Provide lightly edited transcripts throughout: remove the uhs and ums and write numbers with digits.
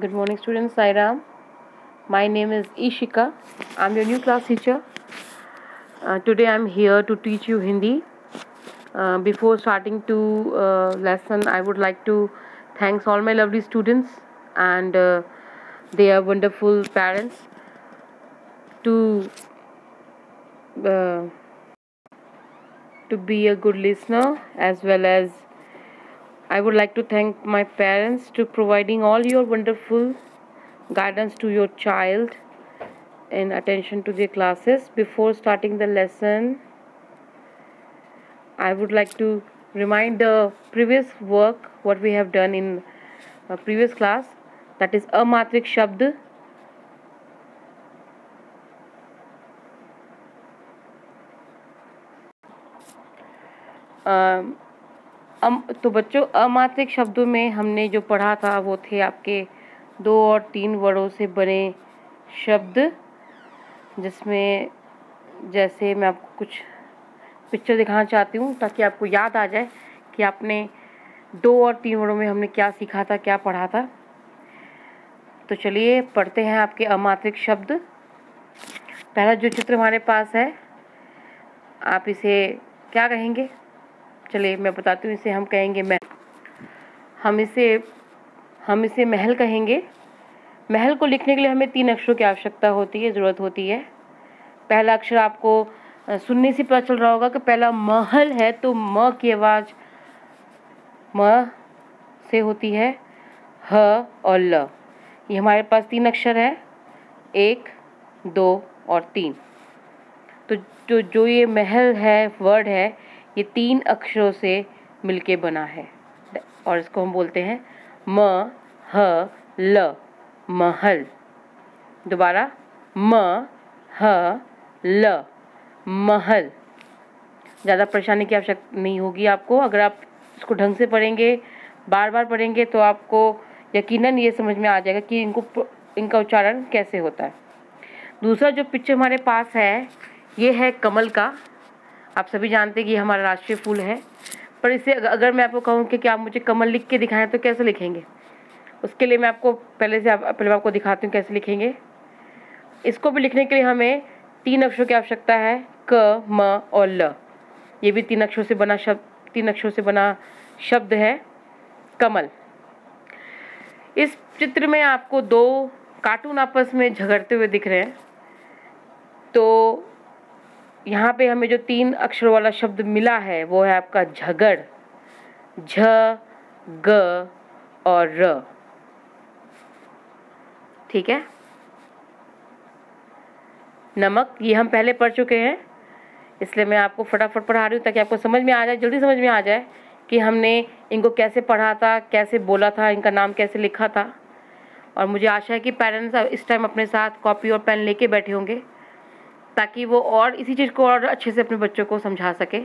Good morning, students. Sai Ram. My name is Ishika. I'm your new class teacher. Today I'm here to teach you Hindi. Before starting to lesson, I would like to thanks all my lovely students and their wonderful parents to uh, to be a good listener, as well as I would like to thank my parents to providing all your wonderful guidance to your child in attention to their classes. Before starting the lesson, I would like to remind the previous work what we have done in previous class, that is अमात्रिक शब्द. तो बच्चों, अमात्रिक शब्दों में हमने जो पढ़ा था वो थे आपके 2 और 3 वर्डों से बने शब्द, जिसमें जैसे मैं आपको कुछ पिक्चर दिखाना चाहती हूँ ताकि आपको याद आ जाए कि आपने 2 और 3 वर्डों में हमने क्या सीखा था, क्या पढ़ा था. तो चलिए पढ़ते हैं आपके अमात्रिक शब्द. पहला जो चित्र हमारे पास है, आप इसे क्या कहेंगे? चलिए मैं बताती हूँ. इसे हम कहेंगे महल. हम इसे महल कहेंगे. महल को लिखने के लिए हमें 3 अक्षरों की आवश्यकता होती है, ज़रूरत होती है. पहला अक्षर आपको सुनने से पता चल रहा होगा कि पहला महल है, तो म की आवाज़ म से होती है, ह और ल. ये हमारे पास 3 अक्षर है, 1, 2 और 3. तो जो ये महल है, वर्ड है, ये 3 अक्षरों से मिलके बना है और इसको हम बोलते हैं म ह ल, महल. दोबारा म ह ल, महल. ज़्यादा परेशानी की आवश्यकता नहीं होगी आपको. अगर आप इसको ढंग से पढ़ेंगे, बार बार पढ़ेंगे, तो आपको यकीनन ये समझ में आ जाएगा कि इनका उच्चारण कैसे होता है. दूसरा जो पिक्चर हमारे पास है, ये है कमल का. आप सभी जानते हैं कि हमारा राष्ट्रीय फूल है, पर इसे अगर मैं आपको कहूँ कि आप मुझे कमल लिख के दिखाएं तो कैसे लिखेंगे? उसके लिए मैं आपको पहले आपको दिखाती हूँ कैसे लिखेंगे. इसको भी लिखने के लिए हमें 3 अक्षरों की आवश्यकता है, क, म और ल. ये भी 3 अक्षरों से बना शब्द है, कमल. इस चित्र में आपको 2 कार्टून आपस में झगड़ते हुए दिख रहे हैं. तो यहाँ पे हमें जो 3 अक्षरों वाला शब्द मिला है वो है आपका झगड़. झ, ग और र. ठीक है. नमक, ये हम पहले पढ़ चुके हैं, इसलिए मैं आपको फटाफट पढ़ा रही हूँ ताकि आपको समझ में आ जाए, जल्दी समझ में आ जाए कि हमने इनको कैसे पढ़ा था, कैसे बोला था, इनका नाम कैसे लिखा था. और मुझे आशा है कि पेरेंट्स इस टाइम अपने साथ कॉपी और पेन लेके बैठे होंगे ताकि वो और इसी चीज़ को और अच्छे से अपने बच्चों को समझा सके.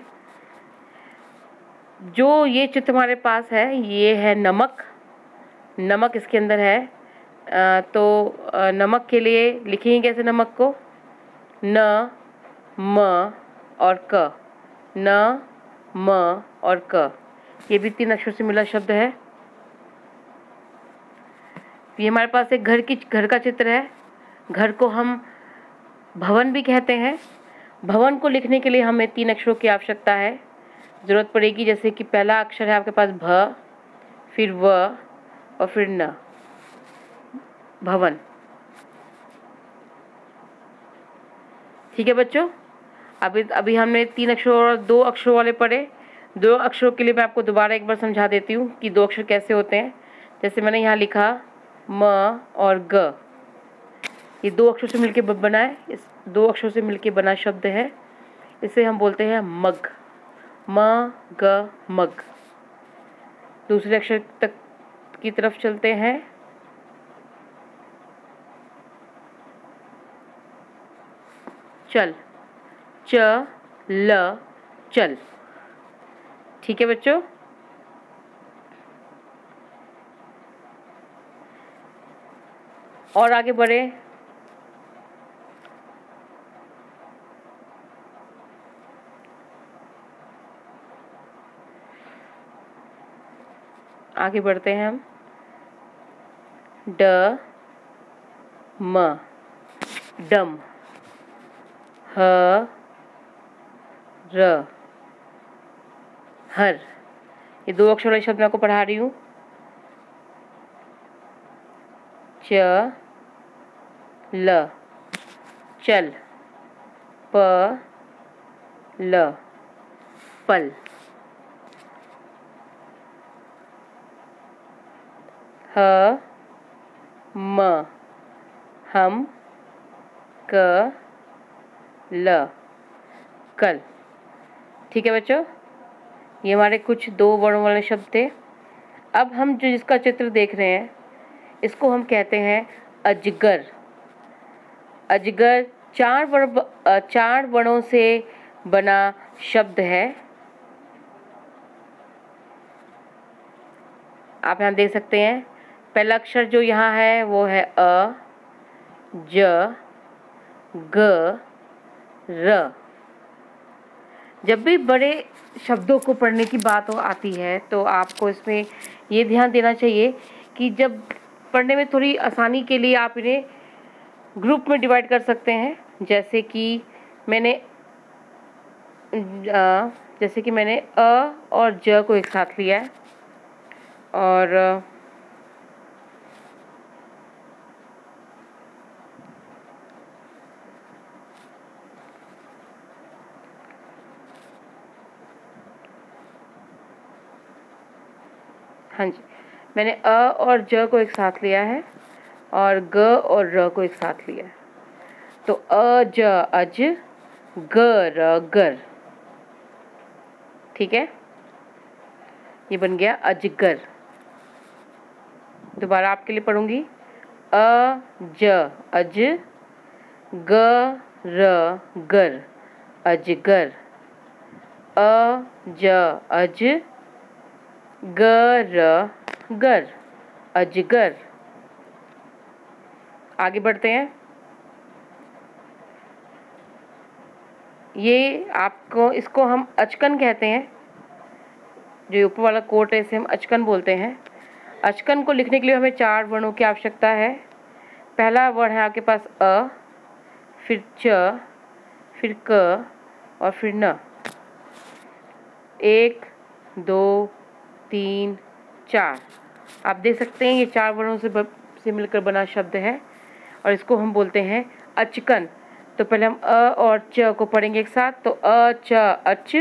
जो ये चित्र हमारे पास है, ये है नमक. नमक इसके अंदर है. तो नमक के लिए लिखेंगे कैसे नमक को? न, म और क. न, म और क. ये भी 3 अक्षरों से मिला शब्द है. ये हमारे पास एक घर का चित्र है. घर को हम भवन भी कहते हैं. भवन को लिखने के लिए हमें 3 अक्षरों की आवश्यकता है, ज़रूरत पड़ेगी. जैसे कि पहला अक्षर है आपके पास भ, फिर व और फिर न. भवन. ठीक है बच्चों. अभी हमने 3 अक्षरों और 2 अक्षरों वाले पढ़े. 2 अक्षरों के लिए मैं आपको दोबारा एक बार समझा देती हूँ कि 2 अक्षर कैसे होते हैं. जैसे मैंने यहाँ लिखा म और ग. ये 2 अक्षरों से मिलके बना है. इस 2 अक्षरों से मिलके बना शब्द है. इसे हम बोलते हैं मग. म, ग, मग. दूसरे अक्षर तक की तरफ चलते हैं. चल. च, ल, चल. ठीक है बच्चों. और आगे बढ़े. आगे बढ़ते हैं हम. ड म डम, ह र हर। ये 2 अक्षर वाले शब्द मैं आपको पढ़ा रही हूँ। च ल चल, प ल पल, ह म हम, क ल कल। ठीक है बच्चों, ये हमारे कुछ 2 वर्णों वाले शब्द थे। अब हम जो जिसका चित्र देख रहे हैं इसको हम कहते हैं अजगर। अजगर 4 वर्णों से बना शब्द है। आप यहाँ देख सकते हैं, पहला अक्षर जो यहाँ है वो है अ, ज, ग, र। जब भी बड़े शब्दों को पढ़ने की बात आती है तो आपको इसमें ये ध्यान देना चाहिए कि जब पढ़ने में थोड़ी आसानी के लिए आप इन्हें ग्रुप में डिवाइड कर सकते हैं। जैसे कि मैंने अ और ज को एक साथ लिया है, और हाँ जी, मैंने अ और ज को एक साथ लिया है और ग और र को एक साथ लिया है। तो अ ज अज, ग र गर। ठीक है, ये बन गया अजगर। दोबारा आपके लिए पढ़ूंगी। अ ज अज, ग र गर अजगर। अ ज अज, ग र गर अजगर। आगे बढ़ते हैं। ये आपको इसको हम अचकन कहते हैं। जो ऊपर वाला कोट है इसे हम अचकन बोलते हैं। अचकन को लिखने के लिए हमें 4 वर्णों की आवश्यकता है। पहला वर्ण है आपके पास अ, फिर च, फिर क और फिर न। 1 2 3 4। आप देख सकते हैं ये 4 वर्णों से मिलकर बना शब्द है और इसको हम बोलते हैं अचकन। तो पहले हम अ और च को पढ़ेंगे एक साथ। तो अ च अच,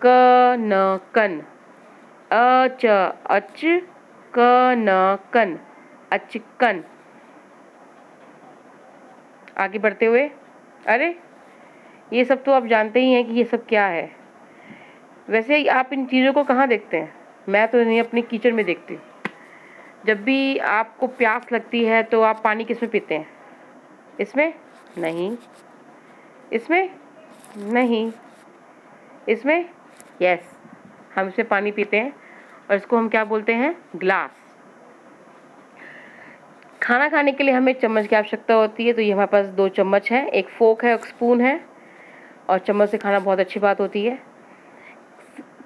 क न कन। अ च अच, क न कन अचकन। आगे बढ़ते हुए, अरे ये सब तो आप जानते ही हैं कि ये सब क्या है। वैसे आप इन चीज़ों को कहाँ देखते हैं? मैं तो इन्हें अपनी कीचड़ में देखती हूँ। जब भी आपको प्यास लगती है तो आप पानी किसमें पीते हैं? इसमें? नहीं। इसमें? नहीं। इसमें? यस, हम इसमें पानी पीते हैं और इसको हम क्या बोलते हैं? ग्लास। खाना खाने के लिए हमें चम्मच की आवश्यकता होती है। तो ये हमारे पास 2 चम्मच हैं, एक फोक है, एक स्पून है, और चम्मच से खाना बहुत अच्छी बात होती है।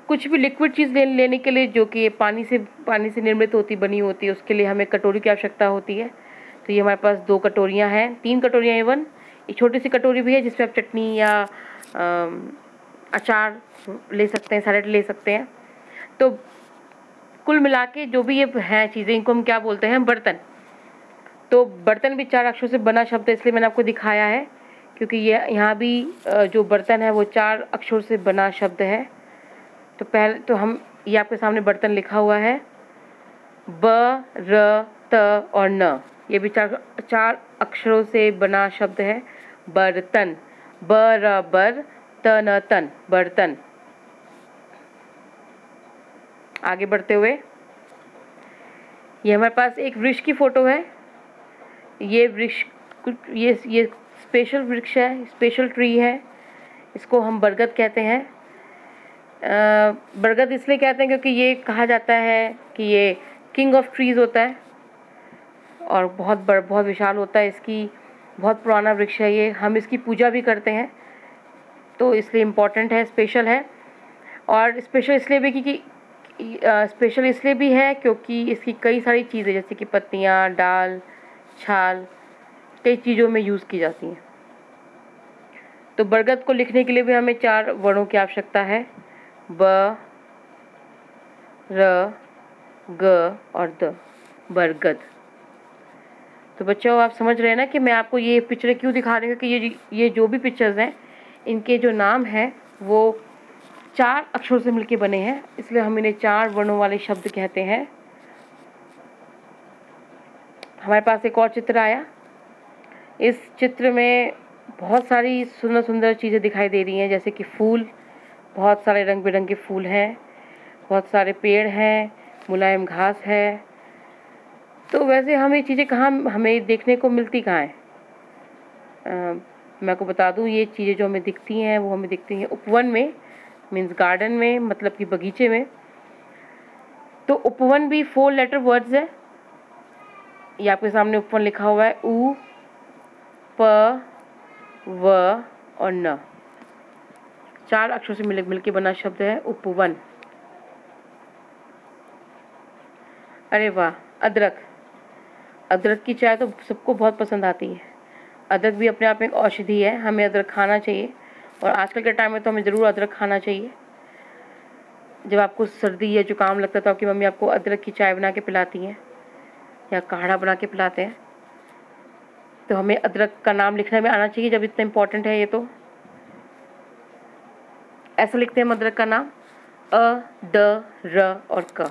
कुछ भी लिक्विड चीज़ लेने के लिए जो कि पानी से निर्मित बनी होती है, उसके लिए हमें कटोरी की आवश्यकता होती है। तो ये हमारे पास 2 कटोरियाँ हैं, 3 कटोरियाँ इवन। एक छोटी सी कटोरी भी है जिसमें आप चटनी या अचार ले सकते हैं, सैलेड ले सकते हैं। तो कुल मिला के जो भी ये हैं चीज़ें, इनको हम क्या बोलते हैं? बर्तन। तो बर्तन भी 4 अक्षरों से बना शब्द है, इसलिए मैंने आपको दिखाया है, क्योंकि ये यहाँ भी जो बर्तन है वो 4 अक्षरों से बना शब्द है। तो पहले तो हम ये आपके सामने बर्तन लिखा हुआ है, ब र त और न। ये भी 4 अक्षरों से बना शब्द है, बर्तन। ब र बर, त न तन, बर्तन। आगे बढ़ते हुए, ये हमारे पास एक वृक्ष की फोटो है। ये वृक्ष ये स्पेशल वृक्ष है, स्पेशल ट्री है। इसको हम बरगद कहते हैं। बरगद इसलिए कहते हैं क्योंकि ये कहा जाता है कि ये किंग ऑफ ट्रीज़ होता है और बहुत विशाल होता है। इसकी बहुत पुराना वृक्ष है ये, हम इसकी पूजा भी करते हैं, तो इसलिए इम्पोर्टेंट है, स्पेशल है। और स्पेशल इसलिए भी क्योंकि स्पेशल इसलिए भी है क्योंकि इसकी कई सारी चीज़ें जैसे कि पत्तियाँ, डाल, छाल कई चीज़ों में यूज़ की जाती हैं। तो बरगद को लिखने के लिए भी हमें 4 वर्णों की आवश्यकता है, ब, र, ग और द, बरगद। तो बच्चों आप समझ रहे हैं ना कि मैं आपको ये पिक्चर क्यों दिखा रही हूँ कि ये जो भी पिक्चर्स हैं इनके जो नाम हैं वो 4 अक्षरों से मिलके बने हैं, इसलिए हम इन्हें 4 वर्णों वाले शब्द कहते हैं। हमारे पास एक और चित्र आया। इस चित्र में बहुत सारी सुंदर सुंदर चीज़ें दिखाई दे रही हैं, जैसे कि फूल, बहुत सारे रंग बिरंगे फूल हैं, बहुत सारे पेड़ हैं, मुलायम घास है। तो वैसे हम ये चीज़ें कहाँ हमें देखने को मिलती कहाँ हैं? मैं आपको बता दूँ, ये चीज़ें जो हमें दिखती हैं वो हमें दिखती हैं उपवन में, मीन्स गार्डन में, मतलब कि बगीचे में। तो उपवन भी 4 लेटर वर्ड्स है। ये आपके सामने उपवन लिखा हुआ है, उ, प, व और न। 4 अक्षरों से मिल के बना शब्द है उपवन। अरे वाह, अदरक। अदरक की चाय तो सबको बहुत पसंद आती है। अदरक भी अपने आप में एक औषधि है, हमें अदरक खाना चाहिए और आजकल के टाइम में तो हमें ज़रूर अदरक खाना चाहिए। जब आपको सर्दी या जुकाम लगता है तो आपकी मम्मी आपको अदरक की चाय बना के पिलाती हैं या काढ़ा बना के पिलाते हैं। तो हमें अदरक का नाम लिखने में आना चाहिए जब इतना इम्पोर्टेंट है ये। तो ऐसा लिखते हैं अदरक का नाम, अ, द, र और क।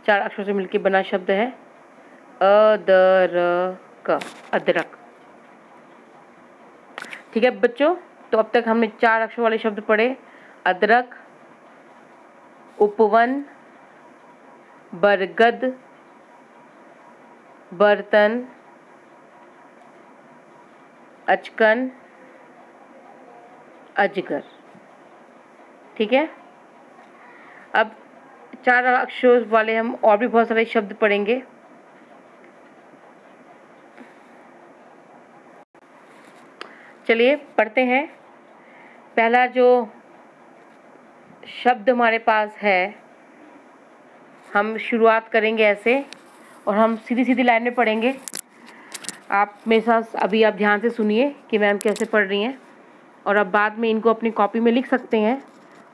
4 अक्षरों से मिलकर बना शब्द है अ, द, र, क, अदरक। ठीक है बच्चों, तो अब तक हमने 4 अक्षरों वाले शब्द पढ़े, अदरक, उपवन, बरगद, बर्तन, अचकन, अजगर। ठीक है, अब 4 अक्षरों वाले हम और भी बहुत सारे शब्द पढ़ेंगे। चलिए पढ़ते हैं। पहला जो शब्द हमारे पास है, हम शुरुआत करेंगे ऐसे और हम सीधी सीधी लाइन में पढ़ेंगे। आप मेरे साथ अभी आप ध्यान से सुनिए कि मैम कैसे पढ़ रही हैं, और अब बाद में इनको अपनी कॉपी में लिख सकते हैं।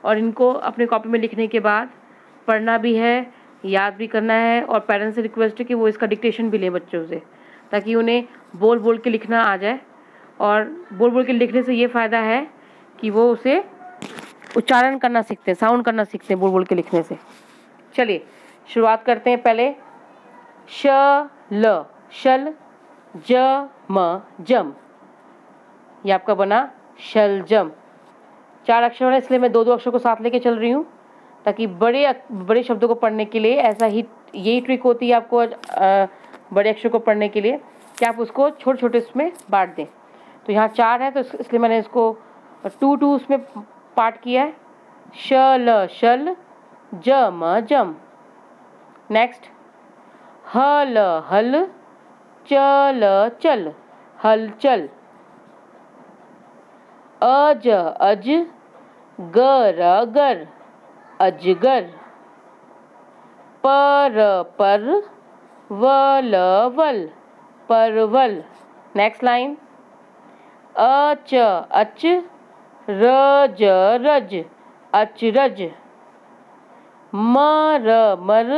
और इनको अपनी कॉपी में लिखने के बाद पढ़ना भी है, याद भी करना है, और पेरेंट्स से रिक्वेस्ट है कि वो इसका डिक्टेशन भी लें बच्चों से, ताकि उन्हें बोल बोल के लिखना आ जाए। और बोल बोल के लिखने से ये फ़ायदा है कि वो उसे उच्चारण करना सीखते हैं, साउंड करना सीखते हैं बोल बोल के लिखने से। चलिए शुरुआत करते हैं। पहले श, ल, शल, ज, म, जम। ये आपका बना शलजम। 4 अक्षर है, इसलिए मैं 2-2 अक्षर को साथ लेके चल रही हूँ, ताकि बड़े शब्दों को पढ़ने के लिए ऐसा ही यही ट्रिक होती है आपको बड़े अक्षर को पढ़ने के लिए कि आप उसको छोटे छोटे उसमें बांट दें। तो यहाँ 4 है तो इसलिए मैंने इसको 2-2 उसमें पार्ट किया है। शल, शल, जम, जम। नेक्स्ट हल, हल, चल, चल, हलचल। अज, अज, गर, गर, अजगर। पर, पर, वल, वल, परवल। नेक्स्ट लाइन अच, अच, रज, रज, अचरज। मर, मर,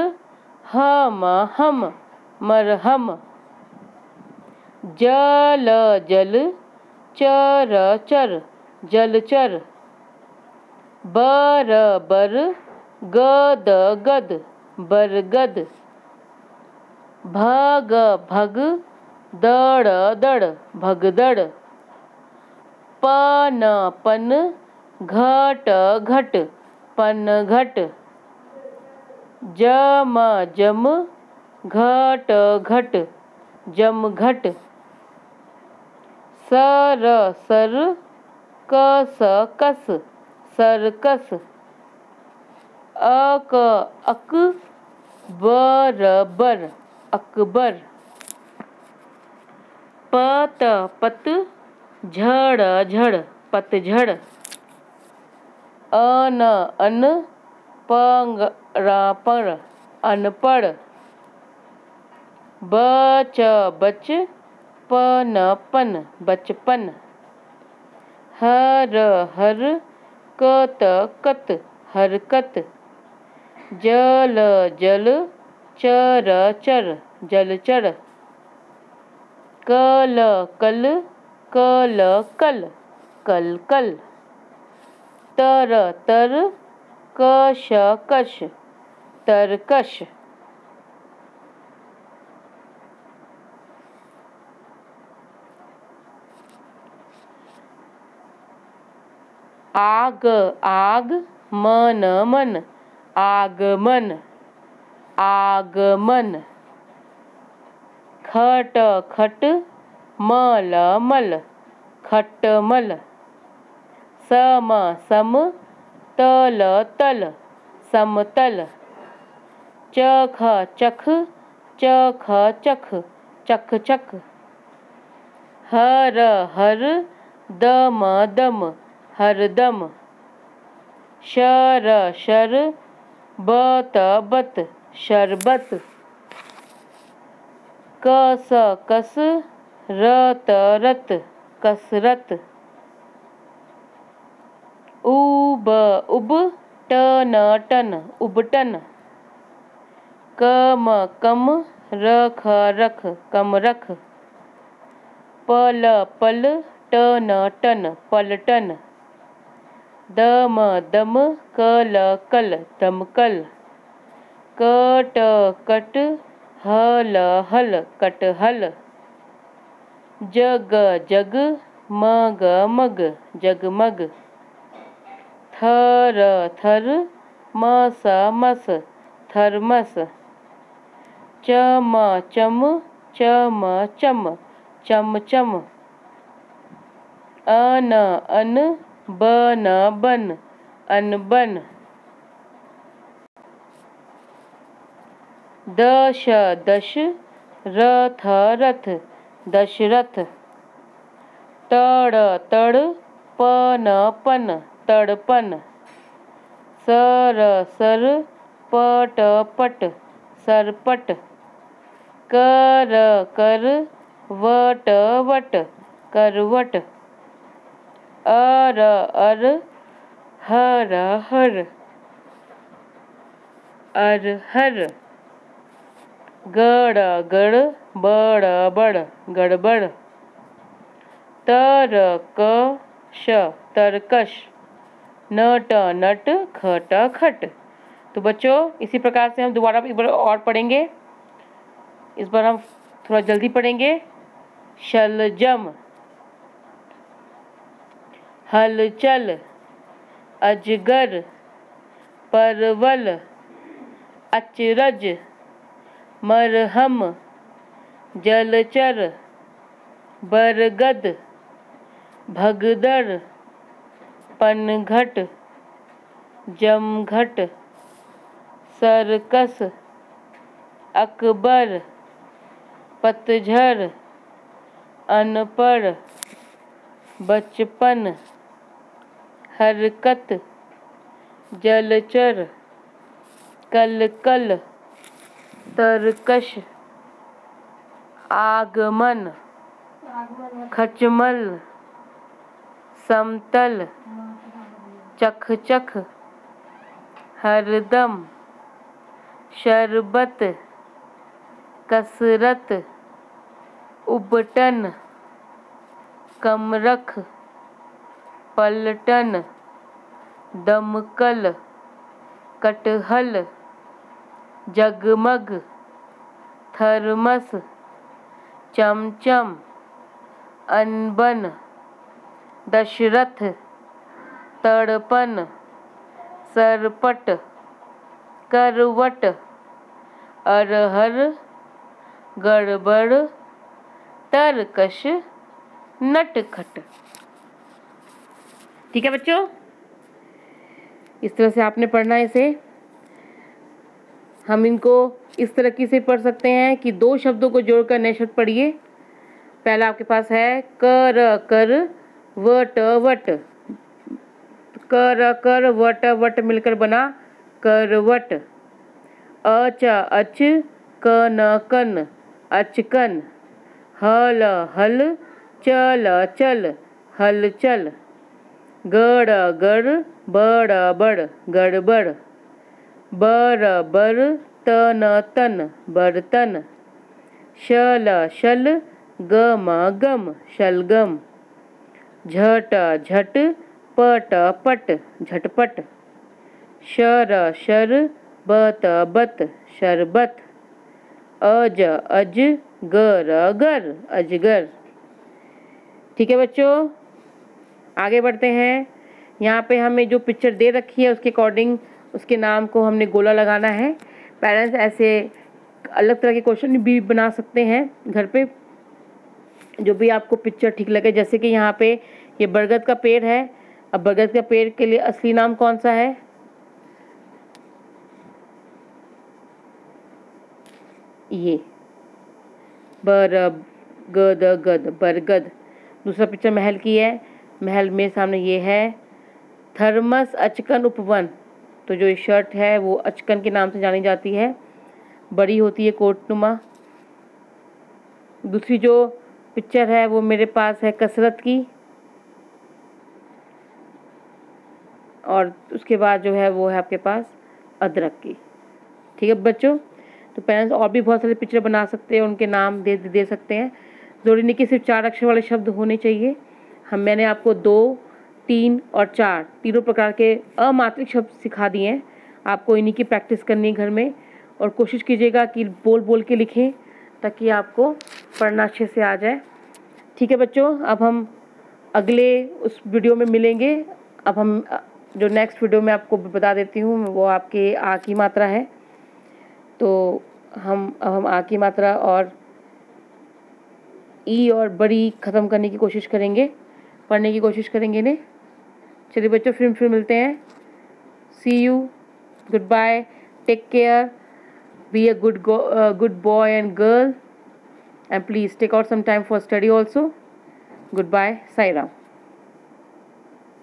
हम, हम, मरहम। जल, जल, चर, चर, जलचर। बर, बर, गद, गद, बरगद। भग, भग, दड़, दड़, भगदड़। पन, पन, घट, घट, पनघट। जम, जम, घट, घट, जमघट। सर, सर, कस, कस, सरकस। अक, अक, बर, बर, अकबर। पत, पत, झड़, झड़, पतझड़। अन, अन, पंग, रापण अनपढ़। बच बचपनपन बचपन। हर हर कत कत हरकत। जल जल चर चर जलचर। कल कल कल कल कल कल। तर तर कश कश तरकश। आग आग मन मन आगमन आगमन। खट खट मल मल खटमल। सम सम तल तल समतल। चख चख चख चख चख चख। हर हर दम दम हरदम। शर शर बत बत शरबत। कस कस रत रत कसरत। उब उब टन टन उबटन। कम कम रख रख कम रख। पल पल टन टन पलटन। दम दम कल कल दमकल। कट कट हल हल कटहल। जग जग मग मग जगमग। थर थर मस मस थर्मस। चम चम चम चम चमचम। अन अन बन बन अनबन। दश दश रथ रथ दशरथ। तड़ तड़ पन पन तड़पन। सर सर पट पट सरपट। कर कर वट वट करवट। अर अर हर हर अरहर। गड़ गड़ बड़ बड़ गड़बड़। तरकश तरकश। नट नट खट खट। तो बच्चों इसी प्रकार से हम दोबारा एक बार और पढ़ेंगे। इस बार हम थोड़ा जल्दी पढ़ेंगे। शलजम हलचल अजगर परवल अचरज मरहम जलचर बरगद भगदड़ पनघट जमघट सर्कस अकबर पतझड़ अनपढ़ बचपन हरकत जलचर कलकल तरकश आगमन खचमल समतल चखचख हरदम शरबत कसरत उबटन कमरख पलटन दमकल कटहल जगमग थर्मस चमचम अनबन दशरथ तड़पन सरपट करवट अरहर गड़बड़ तरकश नटखट। ठीक है बच्चों, इस तरह से आपने पढ़ना है इसे। हम इनको इस तरह से पढ़ सकते हैं कि दो शब्दों को जोड़कर नए शब्द पढ़िए। पहला आपके पास है कर कर वट वट। कर कर वट वट मिलकर बना करवट। अच अच, कन कन, अचकन। हल हल, चल चल, हलचल। गड़ गड़, बड़ बड़, गड़बड़। बर बर, तन तन, बर्तन। शल शल, गम गम, शलगम। झट झट, पट पट, झटपट। शर शर, बत बत, शरबत। अज अज, गर गर, अजगर। ठीक है बच्चों, आगे बढ़ते हैं। यहाँ पे हमें जो पिक्चर दे रखी है उसके अकॉर्डिंग उसके नाम को हमने गोला लगाना है। पेरेंट्स ऐसे अलग तरह के क्वेश्चन भी बना सकते हैं घर पे, जो भी आपको पिक्चर ठीक लगे। जैसे कि यहाँ पे ये बरगद का पेड़ है। अब बरगद का पेड़ के लिए असली नाम कौन सा है? ये बरगद गद, बरगद। दूसरा पिक्चर महल की है। महल में सामने ये है थर्मस अचकन उपवन। तो जो ये शर्ट है वो अचकन के नाम से जानी जाती है, बड़ी होती है कोटनुमा। दूसरी जो पिक्चर है वो मेरे पास है कसरत की, और उसके बाद जो है वो है आपके पास अदरक की। ठीक है बच्चों, तो पेरेंट्स और भी बहुत सारे पिक्चर बना सकते हैं, उनके नाम दे सकते हैं। ज़रूरी नहीं कि सिर्फ 4 अक्षर वाले शब्द होने चाहिए। मैंने आपको 2, 3 और 4 तीनों प्रकार के अमात्रिक शब्द सिखा दिए हैं। आपको इन्हीं की प्रैक्टिस करनी है घर में, और कोशिश कीजिएगा कि बोल बोल के लिखें ताकि आपको पढ़ना अच्छे से आ जाए। ठीक है बच्चों, अब हम अगले उस वीडियो में मिलेंगे। अब हम जो नेक्स्ट वीडियो में आपको बता देती हूँ वो आपके आ की मात्रा है। तो अब हम आ की मात्रा और ई और बड़ी ख़त्म करने की कोशिश करेंगे, पढ़ने की कोशिश करेंगे इन्हें। चलिए बच्चों, फिर मिलते हैं। See you, goodbye, take care, be a good boy and girl, and please take out some time for study also. Goodbye, Sai Ram.